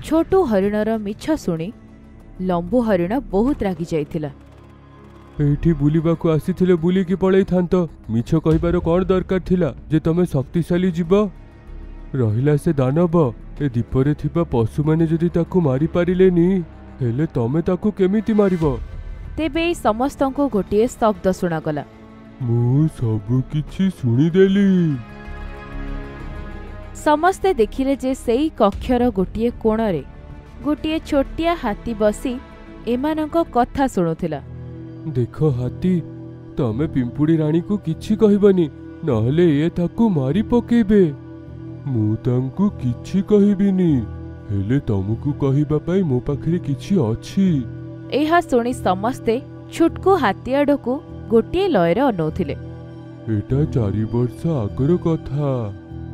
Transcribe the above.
छोटू हरिणर मिछ शुणी लंबू हरिण बहुत रागी जाइथिला। एठी बुलिबाकू आसीथिले बुलिकी पळै थांत मिछ कहिबार कोन दरकार थिला जे तमे शक्तिशाली जीव रहिला से दानव ए दीपरे थिबा पशु माने जदि ताकू मारी पारिलेनी हेले तमे ताकू केमिति मारिबो। तेबे समस्तंको गोटिए शब्द सुनागला। मु सब किछि सुनिदेली। समस्ते देखिले जे सेई कक्षर गोटिए कोणरे गोटिए छोटिया हाथी बसी एमानंको कथा सुनुथिला। देख हाथी तमे पिंपुड़ी रानी को किछि कहिबनी नहले ए ताकू मारी पकेबे। मु तांकू किछि कहिबिनी हेले तमकू कहिबा पई मो पाखरे किछि अछि। एहा सुनी समस्ते छुटकू हाथी आडकू गोटिए लयरे अनौथिले। एटा 4 वर्ष आगर कथा।